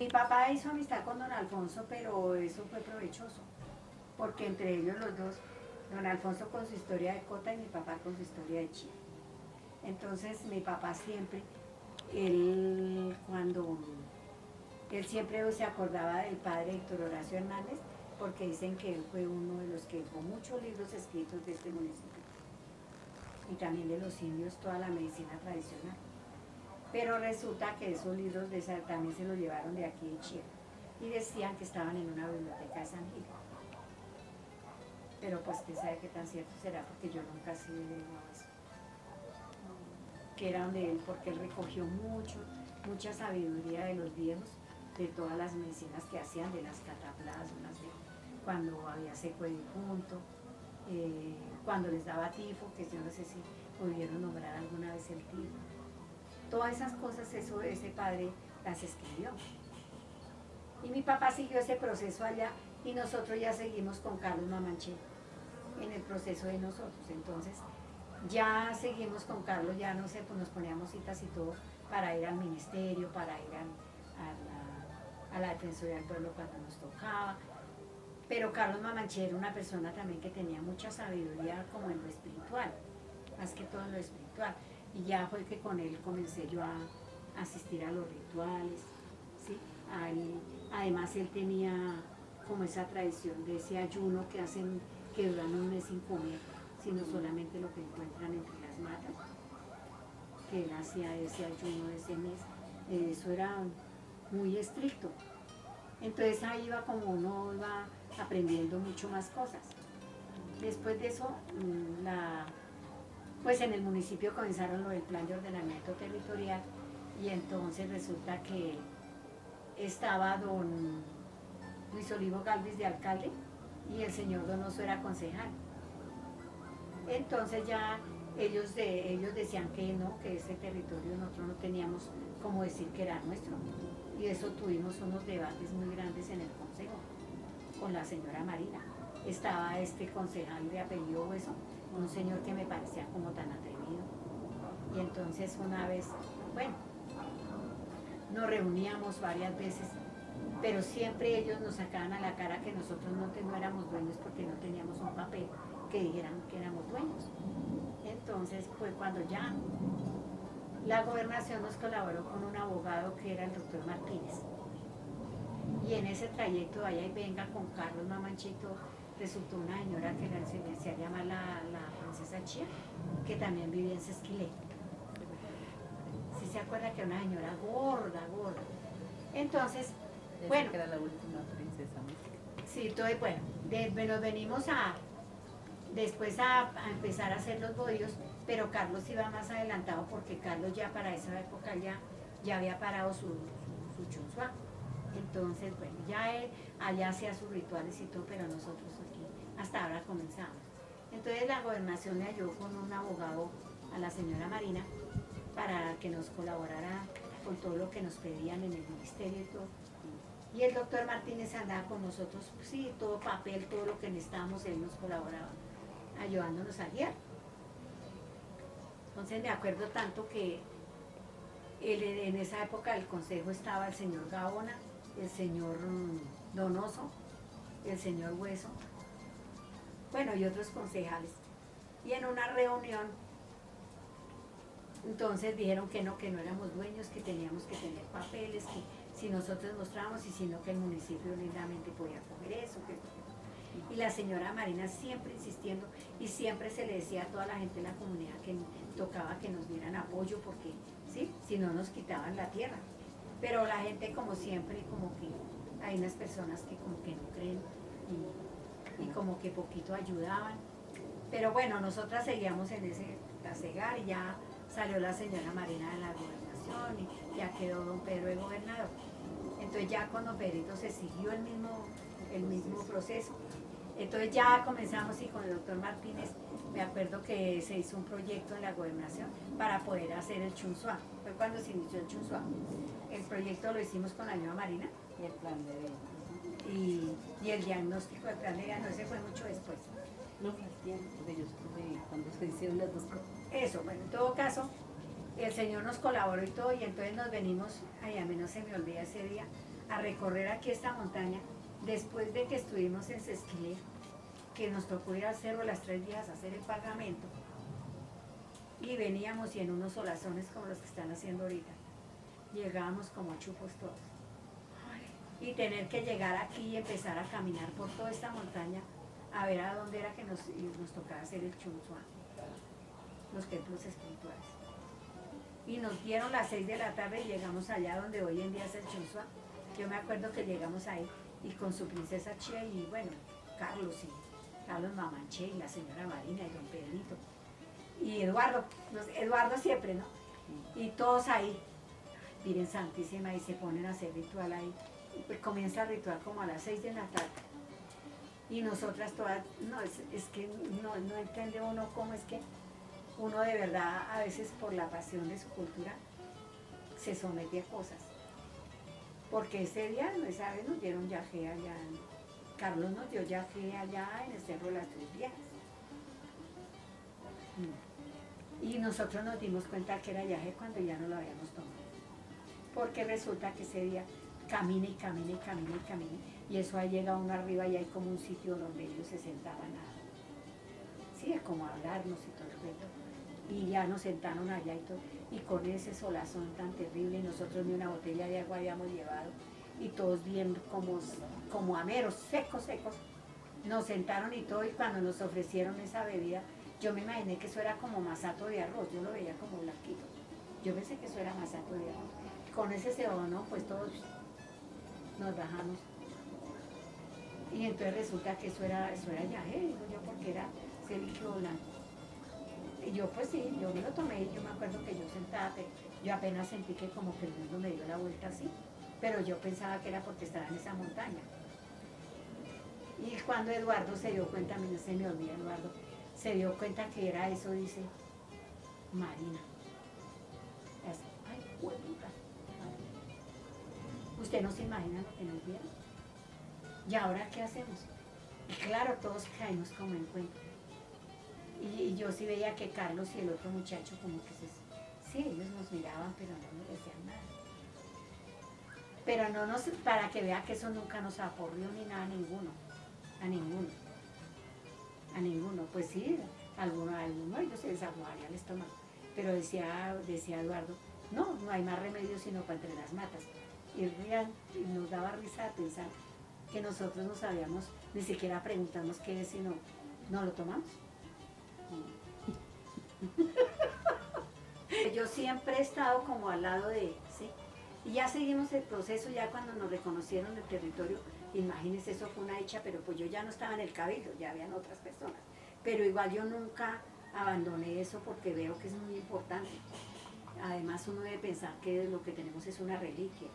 Mi papá hizo amistad con don Alfonso, pero eso fue provechoso, porque entre ellos los dos, don Alfonso con su historia de Cota y mi papá con su historia de Chía. Entonces mi papá siempre, él cuando, él siempre se acordaba del padre Héctor Horacio Hernández, porque dicen que él fue uno de los que dejó muchos libros escritos de este municipio, y también de los indios, toda la medicina tradicional. Pero resulta que esos libros de esa, también se los llevaron de aquí de Chía, y decían que estaban en una biblioteca de San Gil. Pero pues quién sabe qué tan cierto será, porque yo nunca sí le digo eso. Que era donde él, porque él recogió mucha sabiduría de los viejos, de todas las medicinas que hacían, de las cataplasmas, de cuando había seco de difunto, cuando les daba tifo, que yo no sé si pudieron nombrar alguna vez el tifo. Todas esas cosas, eso ese padre las escribió. Y mi papá siguió ese proceso allá y nosotros ya seguimos con Carlos Mamanché en el proceso de nosotros. Entonces ya seguimos con Carlos, ya no sé, pues nos poníamos citas y todo para ir al ministerio, para ir a la Defensoría del Pueblo cuando nos tocaba. Pero Carlos Mamanché era una persona también que tenía mucha sabiduría como en lo espiritual, más que todo en lo espiritual. Y ya fue que con él comencé yo a asistir a los rituales, ¿sí? Además él tenía como esa tradición de ese ayuno que hacen, que duran un mes sin comer, sino solamente lo que encuentran entre las matas, que él hacía ese ayuno de ese mes. Eso era muy estricto. Entonces ahí iba como uno iba aprendiendo mucho más cosas. Después de eso, pues en el municipio comenzaron lo del plan de ordenamiento territorial y entonces resulta que estaba don Luis Olivo Galvis de alcalde y el señor Donoso era concejal. Entonces ya ellos decían que no, que ese territorio nosotros no teníamos como decir que era nuestro. Y eso tuvimos unos debates muy grandes en el consejo con la señora Marina. Estaba este concejal de apellido Hueso, un señor que me parecía como tan atrevido. Y entonces una vez, bueno, nos reuníamos varias veces, pero siempre ellos nos sacaban a la cara que nosotros no éramos dueños porque no teníamos un papel que dijeran que éramos dueños. Entonces fue cuando ya la gobernación nos colaboró con un abogado que era el doctor Martínez. Y en ese trayecto, vaya y venga con Carlos Mamanchito, resultó una señora que se llama la princesa Chía, que también vivía en Sesquilé. Si se acuerda que era una señora gorda. Entonces, bueno. Que era la última princesa, ¿no? Sí, entonces, bueno, nos venimos después a empezar a hacer los bollos, pero Carlos iba más adelantado porque Carlos ya para esa época ya había parado su chunzua. Entonces, bueno, ya él allá hacía sus rituales y todo, pero nosotros aquí hasta ahora comenzamos. Entonces la gobernación le ayudó con un abogado a la señora Marina para que nos colaborara con todo lo que nos pedían en el ministerio y todo. Y el doctor Martínez andaba con nosotros, pues, sí, todo papel, todo lo que necesitábamos, él nos colaboraba, ayudándonos a guiar. Entonces me acuerdo tanto que en esa época del consejo estaba el señor Gaona, el señor Donoso, el señor Hueso, bueno, y otros concejales. Y en una reunión, entonces dijeron que no éramos dueños, que teníamos que tener papeles, que si nosotros mostrábamos y si no, que el municipio lindamente podía coger eso. Y la señora Marina siempre insistiendo y siempre se le decía a toda la gente de la comunidad que tocaba que nos dieran apoyo porque, ¿sí? Si no nos quitaban la tierra. Pero la gente como siempre, como que hay unas personas que como que no creen y como que poquito ayudaban. Pero bueno, nosotras seguíamos en ese trasegar y ya salió la señora Marina de la gobernación y ya quedó don Pedro de gobernador. Entonces ya con don Pedrito se siguió el mismo proceso. Entonces ya comenzamos y con el doctor Martínez, me acuerdo que se hizo un proyecto en la gobernación para poder hacer el chunzua. Fue cuando se inició el chunzua. El proyecto lo hicimos con la señora Marina. Y el plan de vida. Y el diagnóstico del plan de vida, no, ese fue mucho después. No fue el tiempo, porque yo estuve cuando se hicieron las dos cosas. Eso, bueno, en todo caso, el Señor nos colaboró y todo, y entonces nos venimos, ay, a mí no se me olvida ese día, a recorrer aquí esta montaña, después de que estuvimos en Sesquiler, que nos tocó ir al cerro las 3 días a hacer el pagamento, y veníamos y en unos solazones como los que están haciendo ahorita, llegábamos como chupos todos. Y tener que llegar aquí y empezar a caminar por toda esta montaña a ver a dónde era que nos tocaba hacer el Chunzua, los templos espirituales. Y nos dieron las 6 de la tarde y llegamos allá donde hoy en día es el Chunzua. Yo me acuerdo que llegamos ahí y con su princesa Chía y bueno, Carlos Mamanché y la señora Marina y don Pedrito. Y Eduardo siempre, ¿no? Y todos ahí, Virgen Santísima, y se ponen a hacer ritual ahí. Y pues comienza el ritual como a las 6 de la tarde. Y nosotras todas, no, es que no entiende uno cómo es que uno de verdad, a veces por la pasión de su cultura, se somete a cosas. Porque ese día, esa vez nos dieron yagé allá, Carlos nos dio yagé allá en el Cerro de las 3 Viejas. Y nosotros nos dimos cuenta que era yagé cuando ya no lo habíamos tomado. Porque resulta que ese día camina y camina y camina y camina. Y eso ahí llega uno arriba y hay como un sitio donde ellos se sentaban sí, como a hablarnos y todo el rollo. Y ya nos sentaron allá y todo. Y con ese solazón tan terrible, y nosotros ni una botella de agua habíamos llevado. Y todos bien como ameros, secos. Nos sentaron y todo, y cuando nos ofrecieron esa bebida, yo me imaginé que eso era como masato de arroz, yo lo veía como blanquito. Yo pensé que eso era masato de arroz. Con ese cebonón, pues todos nos bajamos. Y entonces resulta que eso era yagé, digo yo, porque era ese líquido blanco. Y yo pues sí, yo me lo tomé, yo me acuerdo que yo sentada, yo apenas sentí que como que el mundo me dio la vuelta así, pero yo pensaba que era porque estaba en esa montaña. Y cuando Eduardo se dio cuenta, a mí no se me olvida Eduardo, se dio cuenta que era eso, dice, Marina. Así, ay, huevita. ¿Usted no se imagina lo que nos vieron? ¿Y ahora qué hacemos? Y claro, todos caímos como en cuenta. Y yo sí veía que Carlos y el otro muchacho como que sí, ellos nos miraban, pero no nos decían nada. Pero no nos, para que vea que eso nunca nos aporrió ni nada a ninguno. Pues sí, alguno ellos se les aguaría el estómago. Pero decía Eduardo, no hay más remedio sino para entre las matas. Y nos daba risa de pensar que nosotros no sabíamos, ni siquiera preguntamos qué es, sino, ¿no lo tomamos? Yo siempre he estado como al lado de, ¿sí? Y ya seguimos el proceso, ya cuando nos reconocieron el territorio, imagínense, eso fue una hecha, pero pues yo ya no estaba en el cabildo, ya habían otras personas. Pero igual yo nunca abandoné eso porque veo que es muy importante. Además uno debe pensar que lo que tenemos es una reliquia.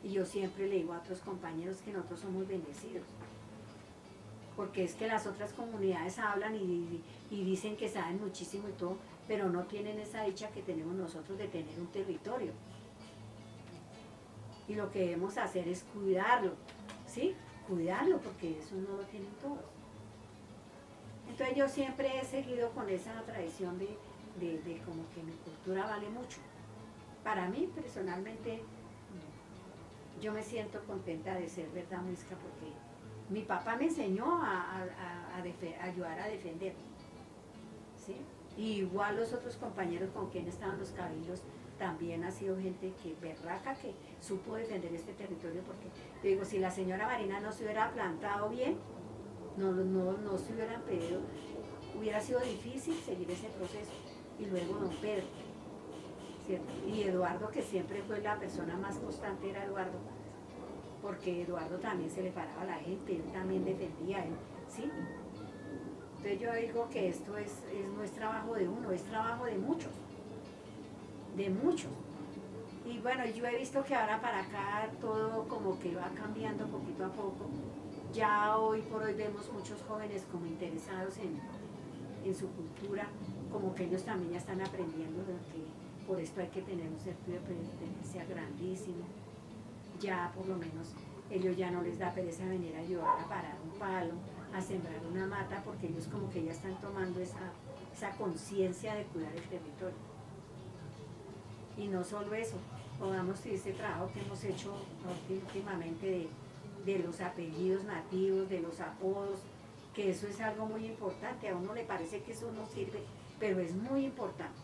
Y yo siempre le digo a otros compañeros que nosotros somos bendecidos. Porque es que las otras comunidades hablan y dicen que saben muchísimo y todo, pero no tienen esa dicha que tenemos nosotros de tener un territorio. Y lo que debemos hacer es cuidarlo, ¿sí? Cuidarlo, porque eso no lo tienen todos. Entonces yo siempre he seguido con esa tradición de como que mi cultura vale mucho. Para mí, personalmente, yo me siento contenta de ser verdad muisca porque mi papá me enseñó a ayudar a defender, ¿sí? Y igual los otros compañeros con quienes estaban los cabildos, también ha sido gente que berraca que supo defender este territorio porque, yo digo, si la señora Marina no se hubiera plantado bien, no se hubieran pedido, hubiera sido difícil seguir ese proceso. Y luego don Pedro, ¿cierto? Y Eduardo, que siempre fue la persona más constante, era Eduardo, porque Eduardo también se le paraba a la gente, él también defendía, ¿sí? Entonces yo digo que esto no es trabajo de uno, es trabajo de muchos. Y bueno, yo he visto que ahora para acá todo como que va cambiando poquito a poco. Ya hoy por hoy vemos muchos jóvenes como interesados en su cultura, como que ellos también ya están aprendiendo de que por esto hay que tener un sentido de pertenencia grandísimo. Ya por lo menos ellos ya no les da pereza venir a ayudar a parar un palo, a sembrar una mata, porque ellos como que ya están tomando esa conciencia de cuidar el territorio. Y no solo eso, pongamos este trabajo que hemos hecho últimamente de los apellidos nativos, de los apodos, que eso es algo muy importante. A uno le parece que eso no sirve, pero es muy importante,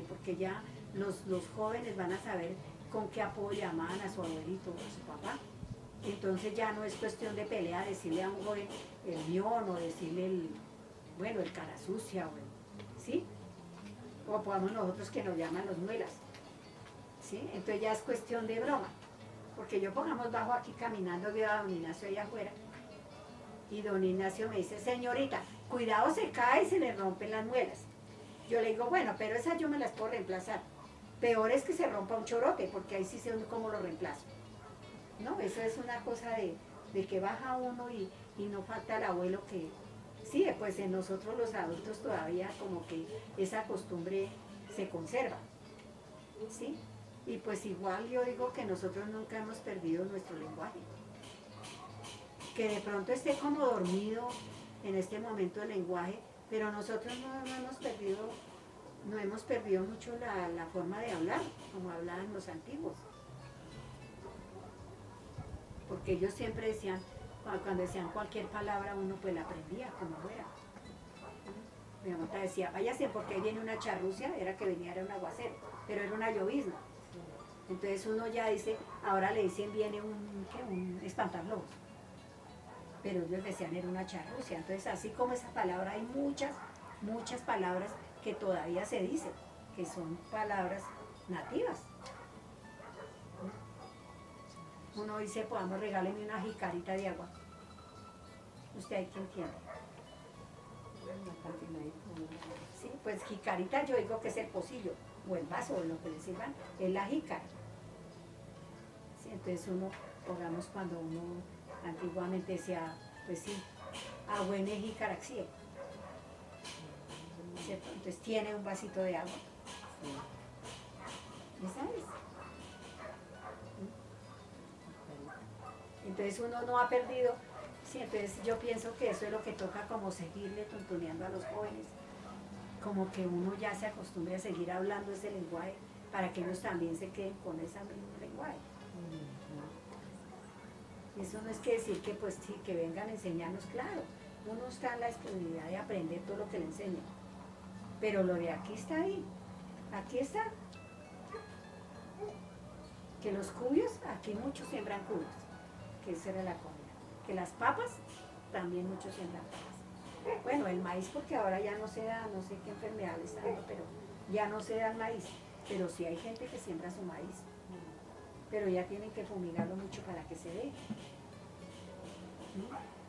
porque ya los jóvenes van a saber con qué apodo llamaban a su abuelito o a su papá. Entonces ya no es cuestión de pelea, decirle a un joven el mión o decirle el cara sucia, ¿sí? O podamos nosotros que nos llaman los muelas, ¿sí? Entonces ya es cuestión de broma, porque yo pongamos bajo aquí caminando, veo a don Ignacio allá afuera, y don Ignacio me dice, señorita, cuidado se cae y se le rompen las muelas. Yo le digo, bueno, pero esas yo me las puedo reemplazar. Peor es que se rompa un chorote, porque ahí sí sé cómo lo reemplazo. ¿No? Eso es una cosa de que baja uno y no falta el abuelo que... Sí, pues en nosotros los adultos todavía como que esa costumbre se conserva, ¿sí? Y pues igual yo digo que nosotros nunca hemos perdido nuestro lenguaje. Que de pronto esté como dormido en este momento el lenguaje, pero nosotros no hemos perdido mucho la forma de hablar, como hablaban los antiguos. Porque ellos siempre decían, cuando decían cualquier palabra, uno pues la aprendía como fuera. Mi mamá decía, váyase porque ahí viene una charrucia, era un aguacero, pero era una llovizna. Entonces uno ya dice, ahora le dicen viene un espantaglobos. Pero ellos decían era una charrucia. Entonces así como esa palabra, hay muchas palabras que todavía se dicen, que son palabras nativas. Uno dice, podamos regáleme una jicarita de agua. ¿Usted ahí qué entiende? Sí, pues jicarita yo digo que es el pocillo, o el vaso, o lo que le sirvan, es la jícara. Sí, entonces uno, pongamos cuando uno antiguamente decía, pues sí, agua en jicaraxie. ¿Cierto? Entonces tiene un vasito de agua. ¿Esa es? Entonces uno no ha perdido, sí, entonces yo pienso que eso es lo que toca como seguirle tontoneando a los jóvenes, como que uno ya se acostumbre a seguir hablando ese lenguaje para que ellos también se queden con ese mismo lenguaje. Eso no es que decir que pues sí, que vengan a enseñarnos, claro, uno está en la disponibilidad de aprender todo lo que le enseñan, pero lo de aquí está ahí, aquí está. Que los cubios, aquí muchos siembran cubios, que esa era la comida. Que las papas, también muchos siembran papas. Bueno, el maíz porque ahora ya no se da, no sé qué enfermedad le está dando, pero ya no se da el maíz. Pero sí hay gente que siembra su maíz. Pero ya tienen que fumigarlo mucho para que se dé.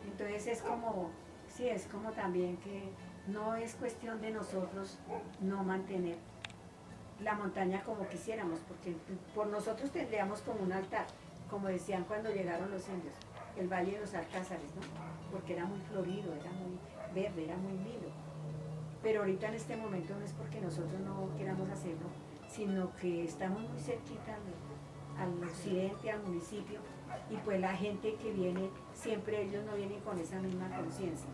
Entonces es como, sí, es como también que no es cuestión de nosotros no mantener la montaña como quisiéramos, porque por nosotros tendríamos como un altar, como decían cuando llegaron los indios, el Valle de los Alcázares, ¿no? Porque era muy florido, era muy verde, era muy lindo. Pero ahorita en este momento no es porque nosotros no queramos hacerlo, sino que estamos muy cerquita al occidente, al municipio, y pues la gente que viene, siempre ellos no vienen con esa misma conciencia.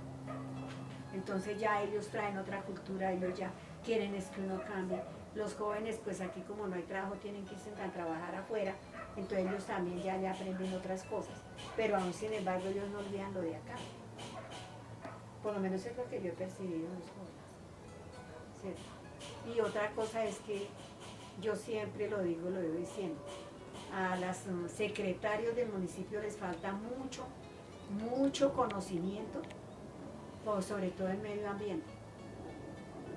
Entonces ya ellos traen otra cultura, ellos ya quieren es que uno cambie. Los jóvenes, pues aquí como no hay trabajo, tienen que irse a trabajar afuera, entonces ellos también ya le aprenden otras cosas, pero aún sin embargo ellos no olvidan lo de acá. Por lo menos es lo que yo he percibido en los jóvenes, ¿cierto? Y otra cosa es que yo siempre lo digo, lo voy diciendo, a los secretarios del municipio les falta mucho conocimiento, sobre todo en medio ambiente.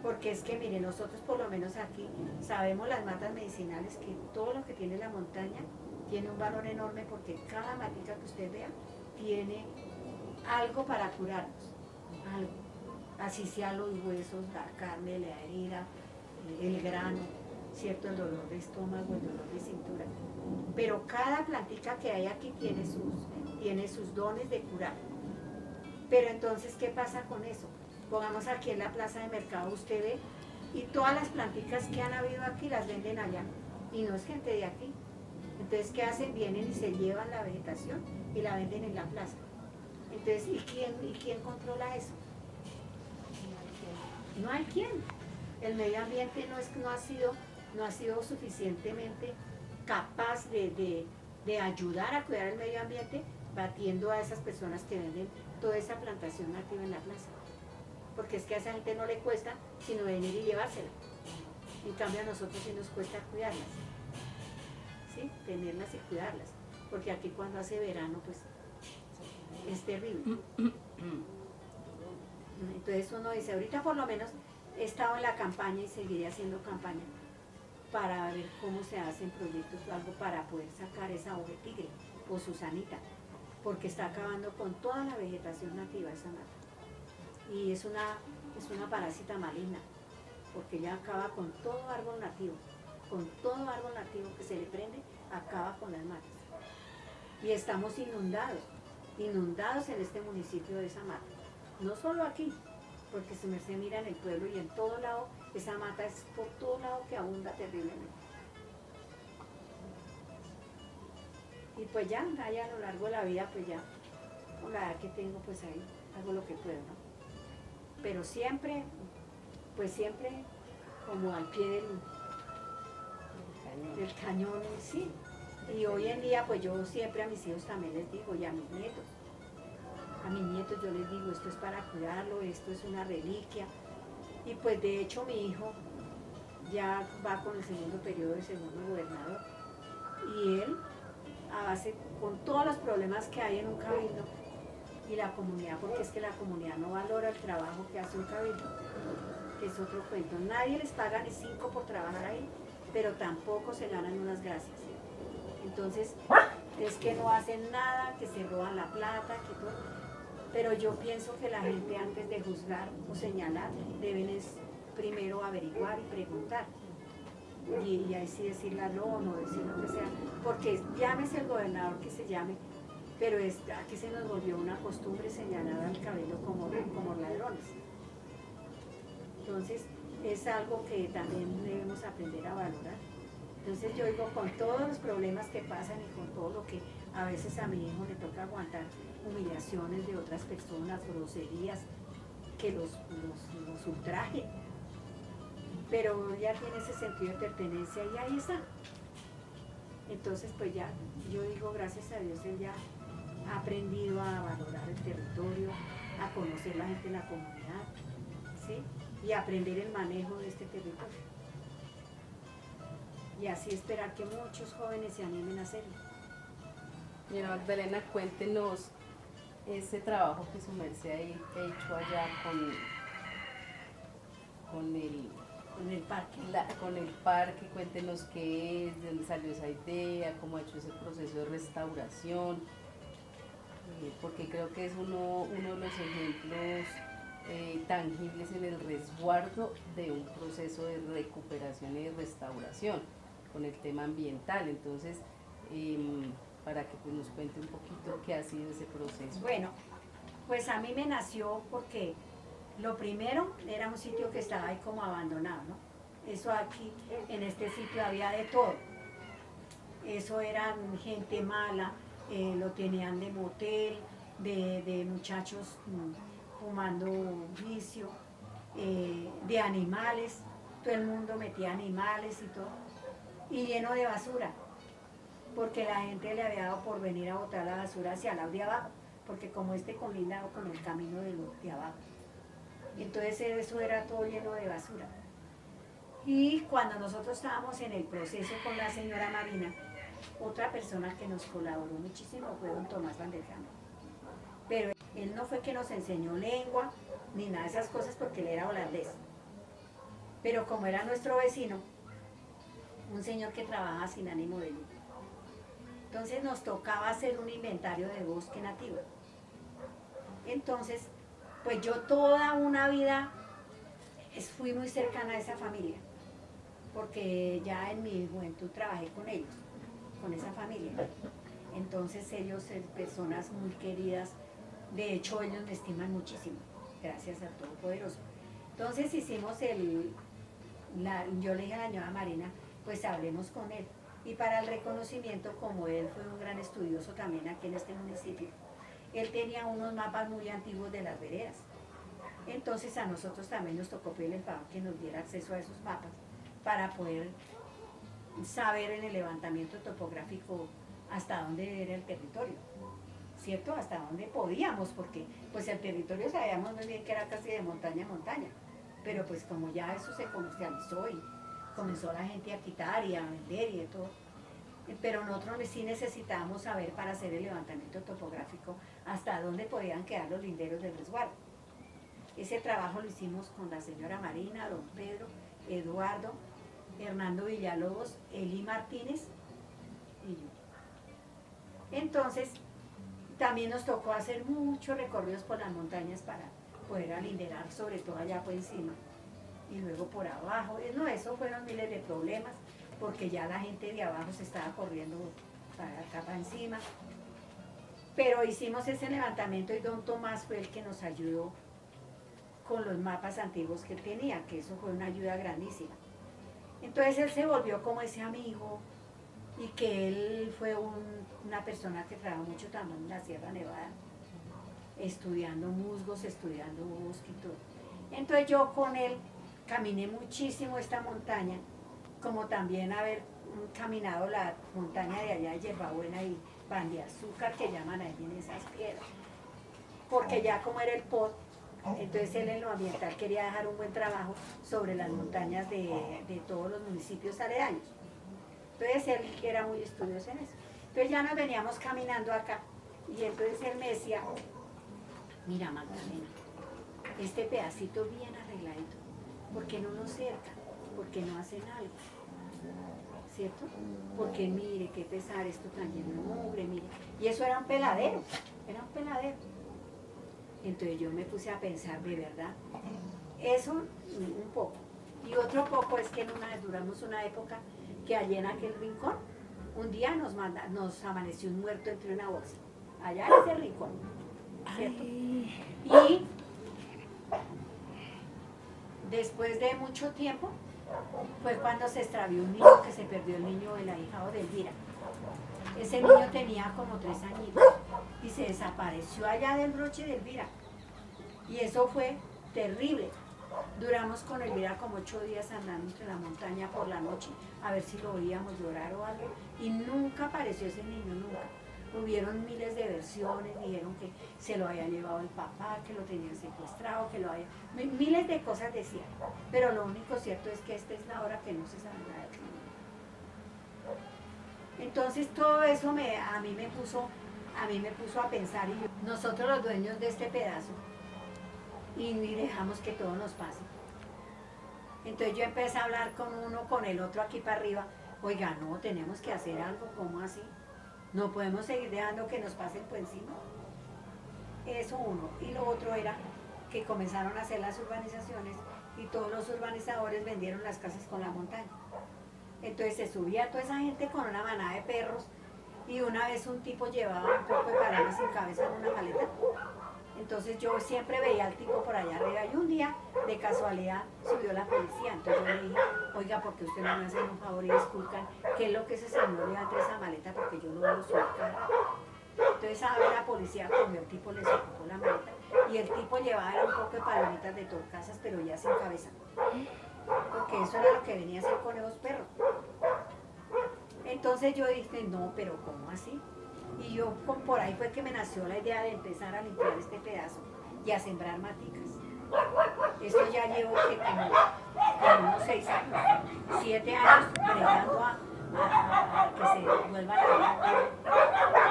Porque es que, mire, nosotros por lo menos aquí sabemos las matas medicinales, que todo lo que tiene la montaña tiene un valor enorme, porque cada matica que usted vea tiene algo para curarnos, algo. Así sean los huesos, la carne, la herida, el grano, ¿cierto? El dolor de estómago, el dolor de cintura. Pero cada plantica que hay aquí tiene sus dones de curar. Pero entonces, ¿qué pasa con eso? Pongamos aquí en la plaza de mercado, usted ve, y todas las planticas que han habido aquí las venden allá, y no es gente de aquí. Entonces, ¿qué hacen? Vienen y se llevan la vegetación y la venden en la plaza. Entonces, ¿y quién controla eso? No hay quien. El medio ambiente no ha sido no ha sido suficientemente capaz de ayudar a cuidar el medio ambiente, batiendo a esas personas que venden toda esa plantación nativa en la plaza. Porque es que a esa gente no le cuesta sino venir y llevársela. En cambio a nosotros sí nos cuesta cuidarlas, ¿sí? Tenerlas y cuidarlas. Porque aquí cuando hace verano, pues es terrible. Entonces uno dice, ahorita por lo menos he estado en la campaña y seguiré haciendo campaña para ver cómo se hacen proyectos o algo para poder sacar esa hoja tigre o Susanita, porque está acabando con toda la vegetación nativa esa mata. Y es una parásita maligna, porque ella acaba con todo árbol nativo que se le prende, acaba con las matas. Y estamos inundados en este municipio de esa mata. No solo aquí, porque si me se mira en el pueblo y en todo lado, esa mata es por todo lado que abunda terriblemente. Y pues ya, allá a lo largo de la vida, pues ya, con la edad que tengo, pues ahí hago lo que puedo, ¿no? Pero siempre, pues siempre como al pie del cañón, sí. Y hoy en día, pues yo siempre a mis hijos también les digo, y a mis nietos yo les digo, esto es para cuidarlo, esto es una reliquia. Y pues de hecho mi hijo ya va con el segundo periodo de segundo gobernador. Y él, a base, con todos los problemas que hay en un cabildo, y la comunidad, porque es que la comunidad no valora el trabajo que hace un cabildo, que es otro cuento. Nadie les paga ni 5 por trabajar ahí, pero tampoco se ganan unas gracias. Entonces, es que no hacen nada, que se roban la plata, que todo. Pero yo pienso que la gente antes de juzgar o señalar deben primero averiguar y preguntar. Y ahí sí decir la no o decir lo que sea. Porque llámese el gobernador que se llame, pero aquí se nos volvió una costumbre señalar al cabildo como ladrones. Entonces, es algo que también debemos aprender a valorar. Entonces yo digo, con todos los problemas que pasan y con todo lo que a veces a mi hijo le toca aguantar, humillaciones de otras personas, groserías, que los ultrajen, pero ya tiene ese sentido de pertenencia y ahí está. Entonces pues ya, yo digo, gracias a Dios, él ya ha aprendido a valorar el territorio, a conocer la gente en la comunidad, ¿sí? Y a aprender el manejo de este territorio. Y así esperar que muchos jóvenes se animen a hacerlo. Señora Magdalena, cuéntenos ese trabajo que su merced ha hecho allá con el parque, cuéntenos qué es, de dónde salió esa idea, cómo ha hecho ese proceso de restauración, porque creo que es uno de los ejemplos tangibles en el resguardo de un proceso de recuperación y de restauración con el tema ambiental. Entonces, para que pues, nos cuente un poquito qué ha sido ese proceso. Bueno, pues a mí me nació porque lo primero era un sitio que estaba ahí como abandonado, ¿no? Eso aquí, en este sitio había de todo. Eso eran gente mala, lo tenían de motel, de muchachos fumando vicio, de animales, todo el mundo metía animales y todo, y lleno de basura, porque la gente le había dado por venir a botar la basura hacia el lado de abajo, porque como colindado con el camino de abajo. Entonces eso era todo lleno de basura. Y cuando nosotros estábamos en el proceso con la señora Marina, otra persona que nos colaboró muchísimo fue don Tomás Van der Kamp. Pero él no fue que nos enseñó lengua, ni nada de esas cosas, porque él era holandés. Pero como era nuestro vecino, un señor que trabajaba sin ánimo de lucro, entonces nos tocaba hacer un inventario de bosque nativo. Entonces, pues yo toda una vida fui muy cercana a esa familia, porque ya en mi juventud trabajé con ellos, con esa familia. Entonces ellos son personas muy queridas, de hecho ellos me estiman muchísimo, gracias al Todopoderoso. Entonces hicimos yo le dije a la señora Marina, pues hablemos con él. Y para el reconocimiento, como él fue un gran estudioso también aquí en este municipio, él tenía unos mapas muy antiguos de las veredas. Entonces a nosotros también nos tocó pedirle el favor que nos diera acceso a esos mapas para poder saber en el levantamiento topográfico hasta dónde era el territorio, ¿cierto? Hasta dónde podíamos, porque pues el territorio sabíamos muy bien que era casi de montaña a montaña, pero pues como ya eso se comercializó y comenzó la gente a quitar y a vender y de todo, pero nosotros sí necesitábamos saber para hacer el levantamiento topográfico hasta dónde podían quedar los linderos del resguardo. Ese trabajo lo hicimos con la señora Marina, don Pedro, Eduardo, Hernando Villalobos, Eli Martínez y yo. Entonces, también nos tocó hacer muchos recorridos por las montañas para poder alinderar, sobre todo allá por encima y luego por abajo. No, eso fueron miles de problemas, porque ya la gente de abajo se estaba corriendo para acá para encima. Pero hicimos ese levantamiento y don Tomás fue el que nos ayudó con los mapas antiguos que él tenía, que eso fue una ayuda grandísima. Entonces él se volvió como ese amigo, y que él fue una persona que trabajó mucho también en la Sierra Nevada, estudiando musgos, estudiando bosque y todo. Entonces yo con él caminé muchísimo esta montaña, como también haber caminado la montaña de allá de Yerbabuena y Pan de Azúcar, que llaman ahí en esas piedras, porque ya como era el POT, entonces él en lo ambiental quería dejar un buen trabajo sobre las montañas de todos los municipios aledaños. Entonces él era muy estudioso en eso. Entonces ya nos veníamos caminando acá y entonces él me decía, mira Magdalena, este pedacito bien arregladito, ¿por qué no lo cercan? ¿Por qué no hacen algo? ¿Cierto? Porque mire, qué pesar, esto tan lleno de mugre, mire. Y eso era un peladero, era un peladero. Entonces yo me puse a pensar, de verdad, eso un poco. Y otro poco es que duramos una época que allí en aquel rincón, un día nos amaneció un muerto entre una bolsa, allá en ese rincón, ¿cierto? Y después de mucho tiempo, fue cuando se extravió un niño, que se perdió el niño del ahijado de Elvira. Ese niño tenía como 3 añitos y se desapareció allá del broche de Elvira. Y eso fue terrible. Duramos con Elvira como 8 días andando entre la montaña por la noche, a ver si lo oíamos llorar o algo, y nunca apareció ese niño, nunca. Hubieron miles de versiones, dijeron que se lo había llevado el papá, que lo tenían secuestrado, que lo había... Miles de cosas decían, pero lo único cierto es que esta es la hora que no se sabe nada de él. Entonces todo eso a mí me puso a pensar, y nosotros los dueños de este pedazo, y ni dejamos que todo nos pase. Entonces yo empecé a hablar con uno, con el otro aquí para arriba, oiga, no, tenemos que hacer algo, ¿cómo así? No podemos seguir dejando que nos pasen por encima. Eso uno. Y lo otro era que comenzaron a hacer las urbanizaciones y todos los urbanizadores vendieron las casas con la montaña. Entonces se subía toda esa gente con una manada de perros y una vez un tipo llevaba un poco de bananas sin cabeza en una maleta. Entonces yo siempre veía al tipo por allá arriba y un día, de casualidad, subió la policía. Entonces yo le dije, oiga, ¿por qué usted no me hace un favor y disculpan qué es lo que ese señor lleva entre esa maleta? Porque yo no lo suelto. Entonces a ver, la policía cogió, el tipo le sacó la maleta y el tipo llevaba un poco de palomitas de torcasas, pero ya sin cabeza. Porque eso era lo que venía a hacer con esos perros. Entonces yo dije, no, pero ¿cómo así? Y yo por ahí fue que me nació la idea de empezar a limpiar este pedazo y a sembrar maticas. Esto ya llevo como unos 6 años, 7 años bregando a que se vuelvan a ver.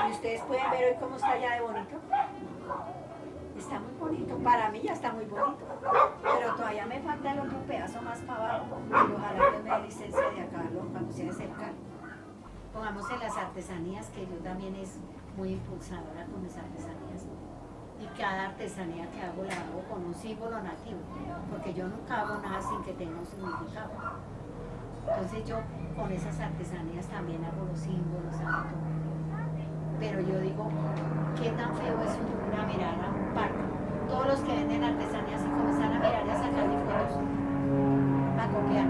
Y ustedes pueden ver hoy cómo está ya de bonito. Está muy bonito, para mí ya está muy bonito, pero todavía me falta el otro pedazo más para abajo y ojalá Dios me dé licencia de acabarlo cuando sea de cercar. Pongamos en las artesanías, que yo también es muy impulsadora con mis artesanías, y cada artesanía que hago la hago con un símbolo nativo, porque yo nunca hago nada sin que tenga un significado. Entonces yo con esas artesanías también hago los símbolos, hago todo. Pero yo digo, ¿qué tan feo es una mirada a un parque? Todos los que venden artesanías y comienzan a mirar y a sacarle fotos, a copiar.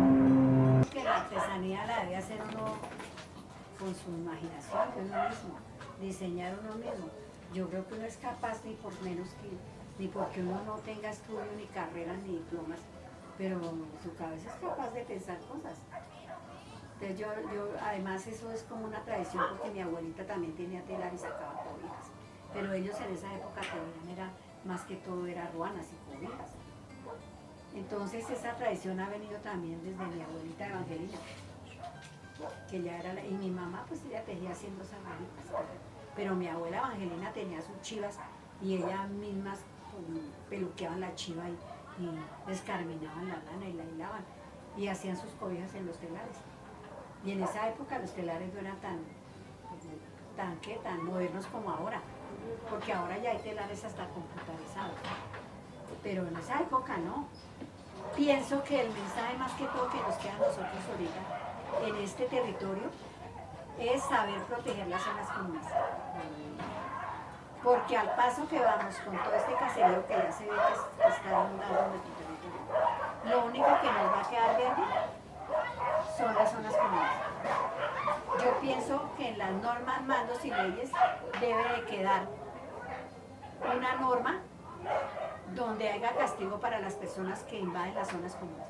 Que la artesanía la debe hacer uno con su imaginación de uno mismo, diseñar uno mismo. Yo creo que uno es capaz, ni por menos que, ni porque uno no tenga estudio, ni carreras, ni diplomas, pero su cabeza es capaz de pensar cosas. Entonces además eso es como una tradición porque mi abuelita también tenía telar y sacaba cobijas. Pero ellos en esa época tenían era, más que todo era ruanas y cobijas. Entonces esa tradición ha venido también desde mi abuelita Evangelina, que ya era, y mi mamá pues ella tejía haciendo sandalias, pero mi abuela Evangelina tenía sus chivas y ellas mismas peluqueaban la chiva y descarminaban la lana y la hilaban y hacían sus cobijas en los telares. Y en esa época los telares no eran tan modernos como ahora, porque ahora ya hay telares hasta computarizados, pero en esa época no. Pienso que el mensaje más que todo que nos queda a nosotros ahorita en este territorio es saber proteger las zonas comunes. Porque al paso que vamos con todo este caserío que ya se ve que está inundando nuestro territorio, lo único que nos va a quedar verde son las zonas comunes. Yo pienso que en las normas, mandos y leyes debe de quedar una norma donde haya castigo para las personas que invaden las zonas comunes.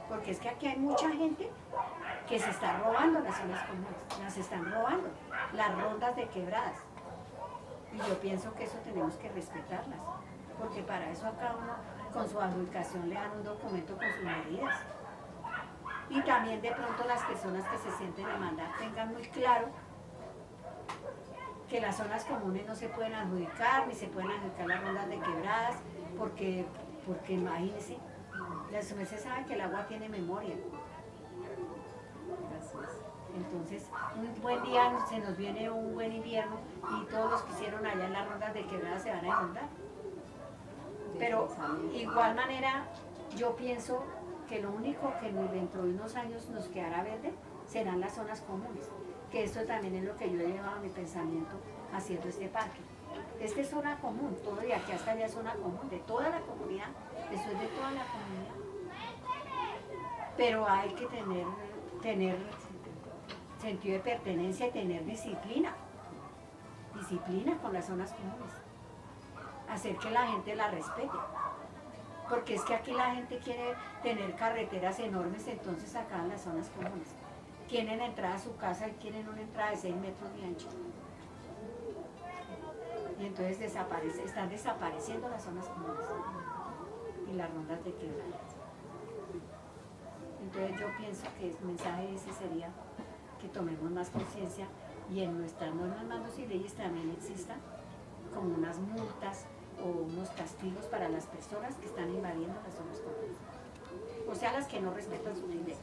Porque es que aquí hay mucha gente que se está robando las zonas comunes, las están robando, las rondas de quebradas. Y yo pienso que eso tenemos que respetarlas, porque para eso a cada uno con su adjudicación le dan un documento con sus medidas. Y también de pronto las personas que se sienten a mandar tengan muy claro que las zonas comunes no se pueden adjudicar, ni se pueden adjudicar las rondas de quebradas, porque imagínense, las veces saben que el agua tiene memoria. Entonces, un buen día se nos viene un buen invierno y todos los que hicieron allá en las rondas de quebradas se van a inundar. Pero igual manera, yo pienso que lo único que dentro de unos años nos quedará verde serán las zonas comunes, que esto también es lo que yo he llevado en mi pensamiento haciendo este parque. Esta es zona común, todo de aquí hasta allá es zona común, de toda la comunidad, eso es de toda la comunidad. Pero hay que tener sentido de pertenencia y tener disciplina con las zonas comunes, hacer que la gente la respete. Porque es que aquí la gente quiere tener carreteras enormes, entonces acá en las zonas comunes quieren entrar a su casa y quieren una entrada de 6 metros de ancho. Y entonces están desapareciendo las zonas comunes y las rondas de quebradas. Entonces yo pienso que el mensaje ese sería que tomemos más conciencia y en nuestras normas, mandos y leyes también existan como unas multas o unos castigos para las personas que están invadiendo las zonas comunes, o sea, las que no respetan sus derechos.